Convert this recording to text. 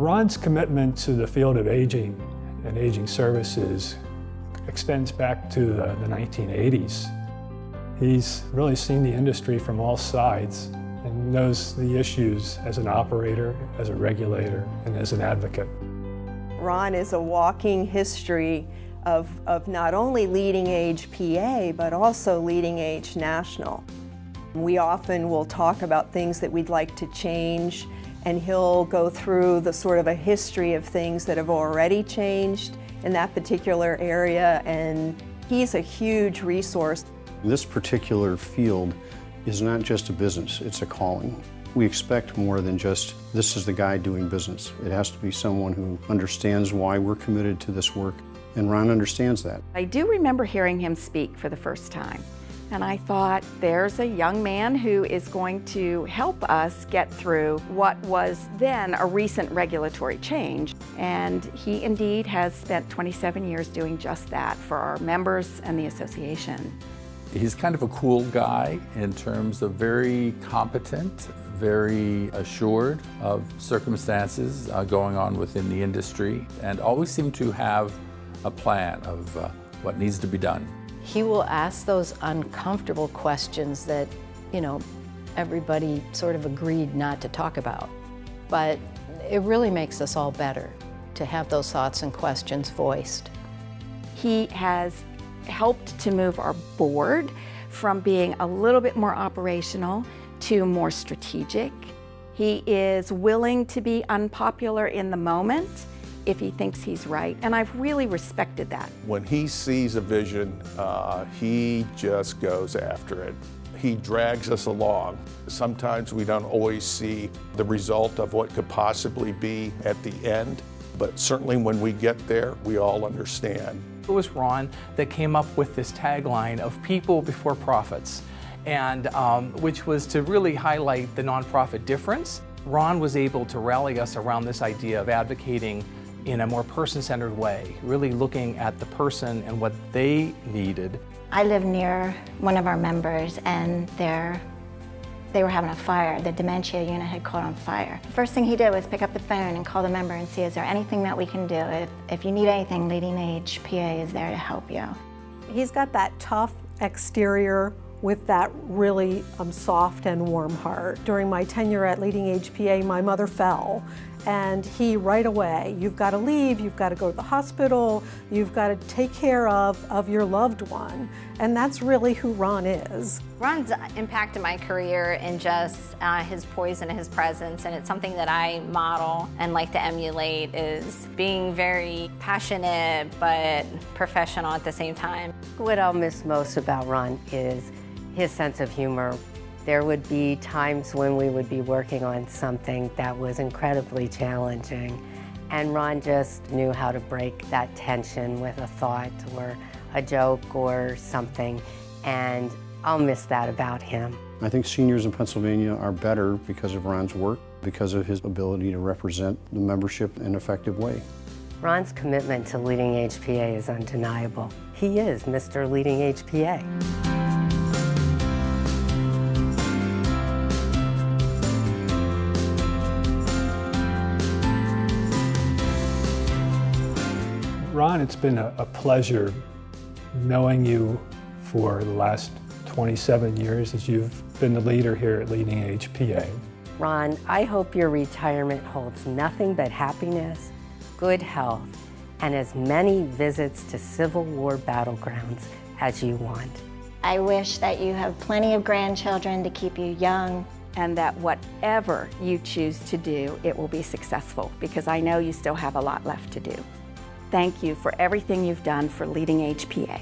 Ron's commitment to the field of aging and aging services extends back to the 1980s. He's really seen the industry from all sides and knows the issues as an operator, as a regulator, and as an advocate. Ron is a walking history of not only LeadingAge PA, but also LeadingAge National. We often will talk about things that we'd like to change, and he'll go through the sort of a history of things that have already changed in that particular area, and he's a huge resource. This particular field is not just a business, it's a calling. We expect more than just, this is the guy doing business. It has to be someone who understands why we're committed to this work, and Ron understands that. I do remember hearing him speak for the first time, and I thought, there's a young man who is going to help us get through what was then a recent regulatory change. And he indeed has spent 27 years doing just that for our members and the association. He's kind of a cool guy in terms of very competent, very assured of circumstances going on within the industry, and always seemed to have a plan of what needs to be done. He will ask those uncomfortable questions that, everybody sort of agreed not to talk about. But it really makes us all better to have those thoughts and questions voiced. He has helped to move our board from being a little bit more operational to more strategic. He is willing to be unpopular in the moment if he thinks he's right, and I've really respected that. When he sees a vision, he just goes after it. He drags us along. Sometimes we don't always see the result of what could possibly be at the end, but certainly when we get there, we all understand. It was Ron that came up with this tagline of people before profits, and which was to really highlight the nonprofit difference. Ron was able to rally us around this idea of advocating in a more person-centered way, really looking at the person and what they needed. I live near one of our members, and they were having a fire. The dementia unit had caught on fire. The first thing he did was pick up the phone and call the member and see, is there anything that we can do? If you need anything, LeadingAge PA is there to help you. He's got that tough exterior with that really soft and warm heart. During my tenure at LeadingAge PA, my mother fell, and he right away, you've got to leave, you've got to go to the hospital, you've got to take care of your loved one. And that's really who Ron is. Ron's impacted my career in just his poise and his presence, and it's something that I model and like to emulate, is being very passionate but professional at the same time. What I'll miss most about Ron is his sense of humor. There would be times when we would be working on something that was incredibly challenging, and Ron just knew how to break that tension with a thought or a joke or something, and I'll miss that about him. I think seniors in Pennsylvania are better because of Ron's work, because of his ability to represent the membership in an effective way. Ron's commitment to LeadingAge PA is undeniable. He is Mr. LeadingAge PA. Ron, it's been a pleasure knowing you for the last 27 years as you've been the leader here at LeadingAge PA. Ron, I hope your retirement holds nothing but happiness, good health, and as many visits to Civil War battlegrounds as you want. I wish that you have plenty of grandchildren to keep you young. And that whatever you choose to do, it will be successful, because I know you still have a lot left to do. Thank you for everything you've done for LeadingAge PA.